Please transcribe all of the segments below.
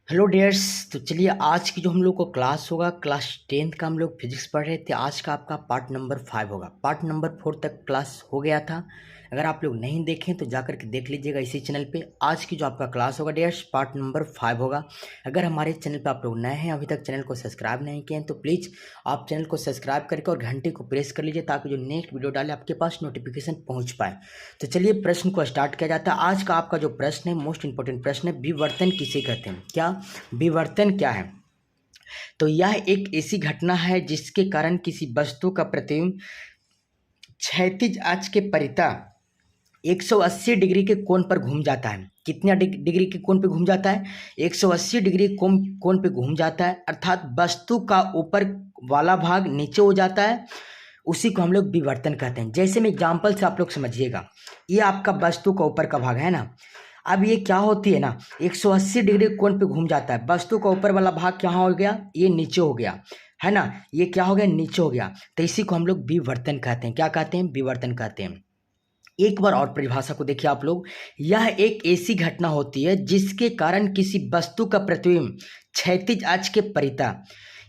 Hello dears. तो चलिए आज की जो हम लोग को क्लास होगा क्लास 10th का हम लोग फिजिक्स पढ़ रहे थे। आज का आपका पार्ट नंबर 5 होगा। पार्ट नंबर 4 तक क्लास हो गया था। अगर आप लोग नहीं देखें तो जाकर के देख लीजिएगा इसी चैनल पे। आज की जो आपका क्लास होगा डियर्स पार्ट नंबर 5 होगा। अगर हमारे चैनल पे आप लोग नए हैं, अभी तक चैनल को सब्सक्राइब नहीं किए हैं, तो प्लीज़ आप चैनल को सब्सक्राइब करके और घंटे को प्रेस कर लीजिए ताकि जो नेक्स्ट वीडियो डाले आपके पास नोटिफिकेशन पहुँच पाए। तो चलिए प्रश्न को स्टार्ट किया जाता है। आज का आपका जो प्रश्न है मोस्ट इंपॉर्टेंट प्रश्न है, विवर्तन किसे कहते हैं? क्या विवर्तन क्या है? तो यह एक ऐसी घटना है जिसके कारण किसी वस्तु का प्रतिबिंब क्षैतिज अक्ष के परिता 180 डिग्री के कोण पर घूम जाता है। कितना डिग्री के कोण पे घूम जाता है? 180 डिग्री कोण पे घूम जाता है, अर्थात वस्तु का ऊपर वाला भाग नीचे हो जाता है। उसी को हम लोग विवर्तन कहते हैं। जैसे में एग्जाम्पल से आप लोग समझिएगा, ये आपका वस्तु का ऊपर का भाग है ना। अब ये क्या होती है ना, 180 डिग्री कोण पे घूम जाता है। वस्तु का ऊपर वाला भाग क्या हो गया? ये नीचे हो गया है ना। ये क्या हो गया? नीचे हो गया। तो इसी को हम लोग विवर्तन कहते हैं। क्या कहते हैं? विवर्तन कहते हैं। एक बार और परिभाषा को देखिए आप लोग। यह एक ऐसी घटना होती है जिसके कारण किसी वस्तु का प्रतिबिंब क्षैतिज अक्ष के परिता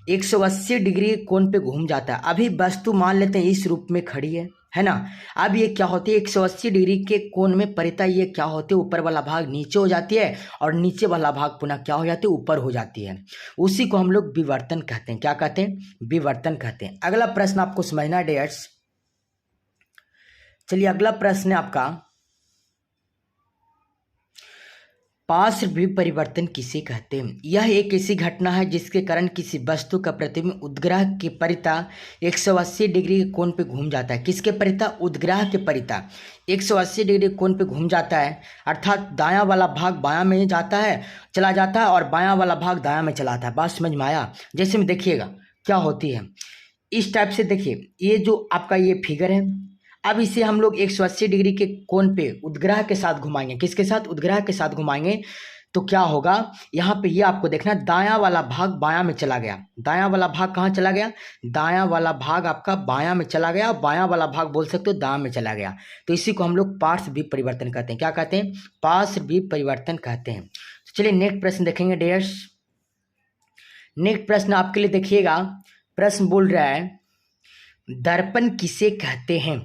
180 डिग्री कोण पे घूम जाता है। अभी वस्तु मान लेते हैं इस रूप में खड़ी है ना। अब ये क्या होती है? 180 डिग्री के कोण में परिता ये क्या होती है? ऊपर वाला भाग नीचे हो जाती है और नीचे वाला भाग पुनः क्या हो जाती है? ऊपर हो जाती है। उसी को हम लोग विवर्तन कहते हैं। क्या कहते हैं? विवर्तन कहते हैं। अगला प्रश्न आपको समझना है डियर्स। चलिए अगला प्रश्न है आपका, पार्श्व परिवर्तन किसे कहते हैं? यह एक ऐसी घटना है जिसके कारण किसी वस्तु का प्रतिबिंब उद्ग्रह के परिता 180 डिग्री के कोण पे घूम जाता है। किसके परिता? उद्ग्रह के परिता 180 डिग्री कोण पे घूम जाता है, अर्थात दायां वाला भाग बायां में जाता है, चला जाता है, और बायां वाला भाग दायां में चला आता है। बात समझ में आया? जैसे में देखिएगा क्या होती है इस टाइप से। देखिए ये जो आपका ये फिगर है, अब इसे हम लोग 180 डिग्री के कोण पे उद्ग्रह के साथ घुमाएंगे। किसके साथ? उद्ग्रह के साथ घुमाएंगे। तो क्या होगा यहाँ पे? ये आपको देखना, दायां वाला भाग बायां में चला गया। दायां वाला भाग कहाँ चला गया? दायां वाला भाग आपका बायां में चला गया, और बायां वाला भाग बोल सकते हो दायां में चला गया। तो इसी को हम लोग पार्श्व परिवर्तन कहते हैं। क्या कहते हैं? पार्श्व परिवर्तन कहते हैं। तो चलिए नेक्स्ट प्रश्न देखेंगे डियर्स। नेक्स्ट प्रश्न आपके लिए देखिएगा। प्रश्न बोल रहा है, दर्पण किसे कहते हैं?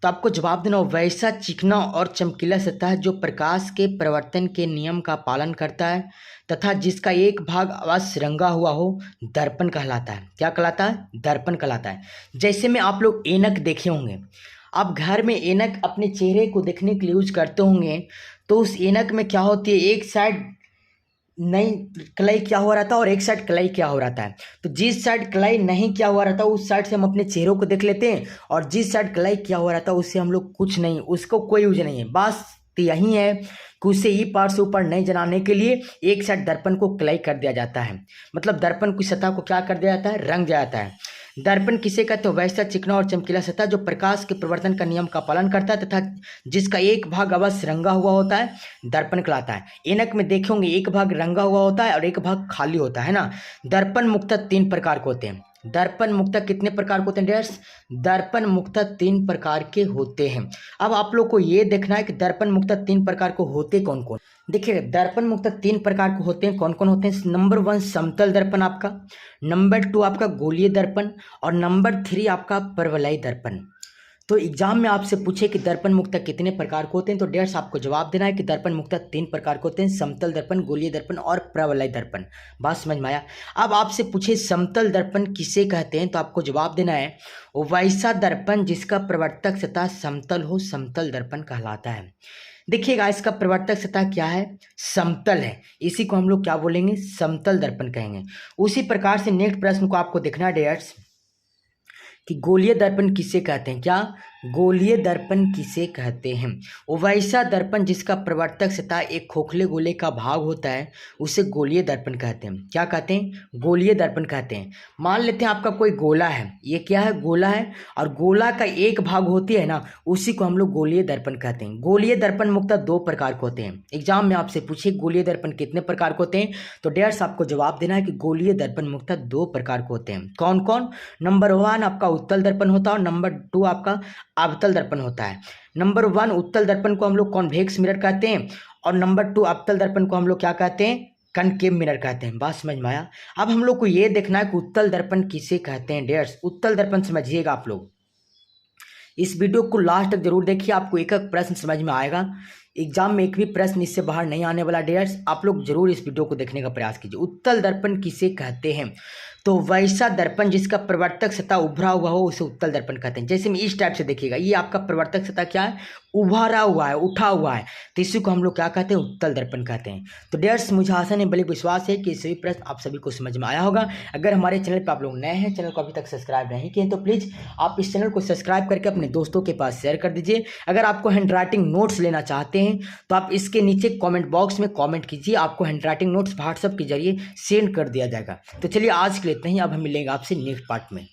तो आपको जवाब देना, वैसा चिकना और चमकीला सतह जो प्रकाश के प्रवर्तन के नियम का पालन करता है तथा जिसका एक भाग अवश्य रंगा हुआ हो, दर्पण कहलाता है। क्या कहलाता है? दर्पण कहलाता है। जैसे में आप लोग ऐनक देखे होंगे, आप घर में ऐनक अपने चेहरे को देखने के लिए यूज करते होंगे। तो उस ऐनक में क्या होती है, एक साइड नहीं कलाई क्या हो रहा था और एक साइड कलाई क्या हो रहा था। तो जिस साइड कलाई नहीं क्या हुआ रहता उस साइड से हम अपने चेहरों को देख लेते हैं, और जिस साइड कलाई क्या हो रहा था उससे हम लोग कुछ नहीं, उसको कोई यूज नहीं है। बस यही है कि उसे ई पार से ऊपर नहीं जलाने के लिए एक साइड दर्पण को कलाई कर दिया जाता है। मतलब दर्पण की सतह को क्या कर दिया जाता है? रंग दिया जाता है। दर्पण किसे कहते हैं? वैसा चिकना और चमकीला सतह जो प्रकाश के प्रवर्तन का नियम का पालन करता है तथा जिसका एक भाग अवश्य रंगा हुआ होता है, दर्पण कहलाता है। ऐनक में देखे होंगे एक भाग रंगा हुआ होता है और एक भाग खाली होता है ना। दर्पण मुख्यतः 3 प्रकार के होते हैं। दर्पण मुख्यतः कितने प्रकार के होते हैं डियर्स? दर्पण मुख्यतः 3 प्रकार के होते हैं। अब आप लोग को ये देखना है कि दर्पण मुख्यतः 3 प्रकार के होते कौन कौन। देखिए दर्पण मुख्यतः 3 प्रकार के होते हैं। कौन कौन होते हैं? नंबर 1 समतल दर्पण आपका, नंबर 2 आपका गोलीय दर्पण, और नंबर 3 आपका परवलयी दर्पण। तो एग्जाम में आपसे पूछे कि दर्पण मुख्यतः कितने प्रकार के होते हैं, तो डेट्स आपको जवाब देना है कि दर्पण मुख्यतः 3 प्रकार के होते हैं, समतल दर्पण, गोलीय दर्पण और परवलयी दर्पण। बात समझ में आया? अब आपसे पूछे समतल दर्पण किसे कहते हैं, तो आपको जवाब देना है वैसा दर्पण जिसका प्रवर्तक सतह समतल हो, समतल दर्पण कहलाता है। देखिएगा इसका प्रवर्तक सतह क्या है? समतल है। इसी को हम लोग क्या बोलेंगे? समतल दर्पण कहेंगे। उसी प्रकार से नेक्स्ट प्रश्न को आपको देखना है डियर्स कि गोलीय दर्पण किसे कहते हैं। क्या? गोलीय दर्पण किसे कहते हैं? वैसा दर्पण जिसका प्रवर्तक सतह एक खोखले गोले का भाग होता है उसे गोलीय दर्पण कहते हैं। क्या कहते हैं? गोलीय दर्पण कहते हैं। मान लेते हैं आपका कोई गोला है, ये क्या है? गोला है, और गोला का एक भाग होती है ना, उसी को हम लोग गोलीय दर्पण कहते हैं। गोलीय दर्पण मुख्यतः 2 प्रकार के होते हैं। एग्जाम में आपसे पूछे गोलीय दर्पण कितने प्रकार के होते हैं, तो डेट्स आपको जवाब देना है कि गोलीय दर्पण मुख्यतः 2 प्रकार के होते हैं। कौन कौन? नंबर 1 आपका उत्तल दर्पण होता है और नंबर 2 आपका अवतल दर्पण होता है। नंबर 1 उत्तल दर्पण को हम लोग कॉन्वेक्स मिरर कहते हैं, और नंबर 2 अवतल दर्पण को हम लोग क्या कहते हैं? कनकेव मिरर कहते हैं। बात समझ में आया। अब हम लोग को ये देखना है कि उत्तल दर्पण किसे कहते हैं डियर्स। उत्तल दर्पण समझिएगा आप लोग, इस वीडियो को लास्ट तक जरूर देखिए, आपको एक एक प्रश्न समझ में आएगा। एग्जाम में एक भी प्रश्न इससे बाहर नहीं आने वाला डियर्स, आप लोग जरूर इस वीडियो को देखने का प्रयास कीजिए। उत्तल दर्पण किसे कहते हैं? तो वैसा दर्पण जिसका प्रवर्तक सतह उभरा हुआ हो उसे उत्तल दर्पण कहते हैं। जैसे में इस टाइप से देखिएगा, ये आपका प्रवर्तक सतह क्या है, उभारा हुआ है, उठा हुआ है, तो इसी को हम लोग क्या कहते हैं, उत्तल दर्पण कहते हैं। तो डियर्स मुझे आशा नहीं बल्कि विश्वास है कि सभी प्रश्न आप सभी को समझ में आया होगा। अगर हमारे चैनल पर आप लोग नए हैं, चैनल को अभी तक सब्सक्राइब नहीं किए तो प्लीज़ आप इस चैनल को सब्सक्राइब करके अपने दोस्तों के पास शेयर कर दीजिए। अगर आपको हैंड राइटिंग नोट्स लेना चाहते हैं तो आप इसके नीचे कमेंट बॉक्स में कमेंट कीजिए, आपको हैंड राइटिंग नोट्स व्हाट्सएप के जरिए सेंड कर दिया जाएगा। तो चलिए आज के लिए इतना ही, अब हम मिलेंगे आपसे नेक्स्ट पार्ट में।